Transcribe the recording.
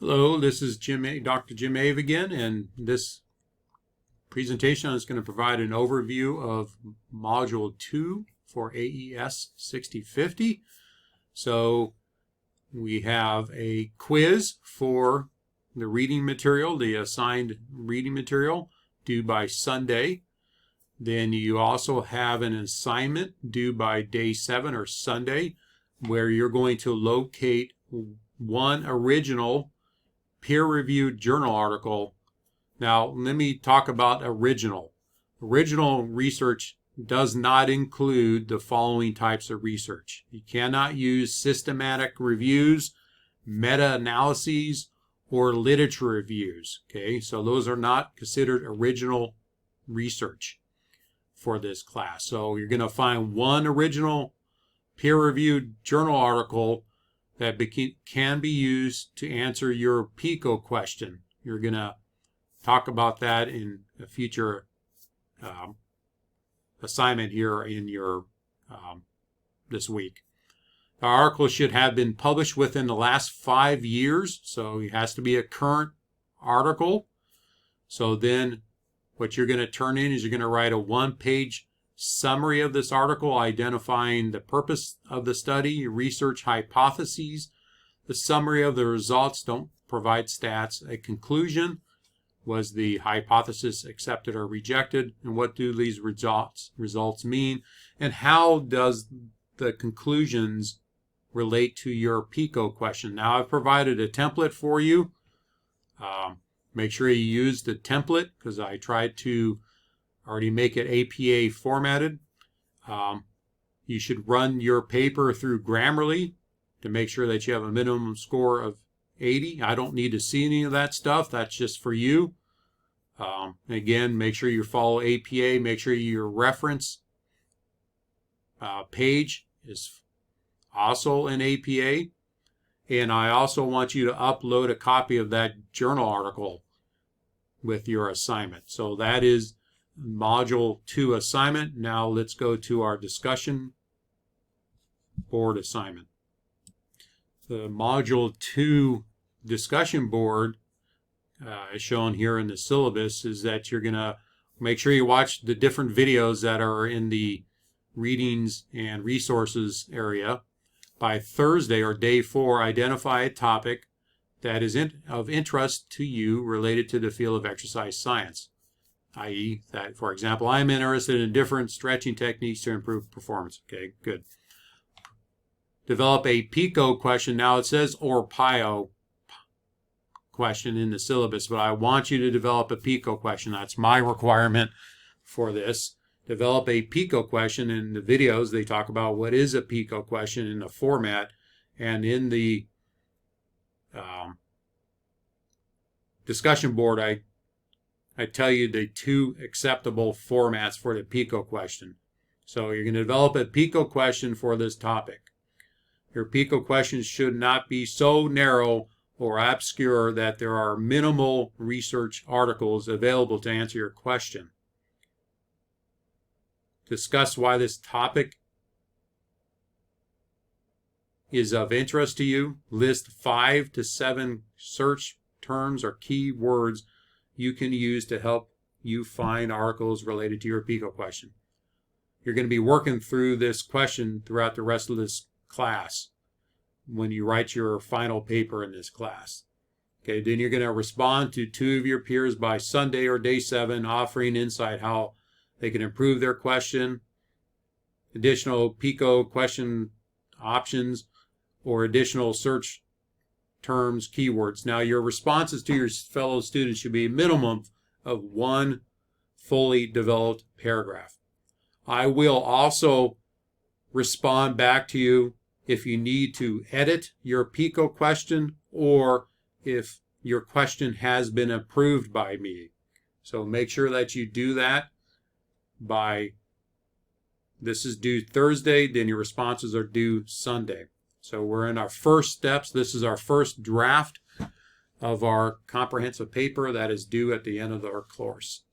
Hello, this is Dr. Jim Ave again, and this presentation is going to provide an overview of Module 2 for AES 6050. So we have a quiz for the reading material, the assigned reading material due by Sunday. Then you also have an assignment due by day 7 or Sunday, where you're going to locate one original peer-reviewed journal article. Now, let me talk about original. Original research does not include the following types of research. You cannot use systematic reviews, meta-analyses, or literature reviews. Okay, so those are not considered original research for this class. So you're going to find one original peer-reviewed journal article that can be used to answer your PICO question. You're going to talk about that in a future assignment here in your this week. The article should have been published within the last 5 years, so it has to be a current article. So then what you're going to turn in is you're going to write a one-page summary of this article, identifying the purpose of the study, research hypotheses, the summary of the results, don't provide stats, a conclusion, was the hypothesis accepted or rejected, and what do these results mean, and how does the conclusions relate to your PICO question. Now I've provided a template for you. Make sure you use the template because I tried to already make it APA formatted. You should run your paper through Grammarly to make sure that you have a minimum score of 80. I don't need to see any of that stuff. That's just for you. Again, make sure you follow APA. Make sure your reference page is also in APA. And I also want you to upload a copy of that journal article with your assignment. So that is Module 2 assignment. Now let's go to our discussion board assignment. The Module 2 discussion board, as shown here in the syllabus, is that you're going to make sure you watch the different videos that are in the readings and resources area. By Thursday or day 4, identify a topic that is of interest to you related to the field of exercise science. I.e., that, for example, I'm interested in different stretching techniques to improve performance. Okay, good. Develop a PICO question. Now it says or PIO question in the syllabus, but I want you to develop a PICO question. That's my requirement for this. Develop a PICO question. In the videos, they talk about what is a PICO question in the format, and in the discussion board, I tell you the 2 acceptable formats for the PICO question. So you're going to develop a PICO question for this topic. Your PICO questions should not be so narrow or obscure that there are minimal research articles available to answer your question. Discuss why this topic is of interest to you. List 5 to 7 search terms or key words you can use to help you find articles related to your PICO question. You're going to be working through this question throughout the rest of this class when you write your final paper in this class. Okay, then you're going to respond to 2 of your peers by Sunday or day 7, offering insight how they can improve their question, additional PICO question options, or additional search terms, keywords. Now, your responses to your fellow students should be a minimum of 1 fully developed paragraph. I will also respond back to you if you need to edit your PICO question or if your question has been approved by me. So make sure that you do that by, this is due Thursday, then your responses are due Sunday. So we're in our first steps. This is our first draft of our comprehensive paper that is due at the end of our course.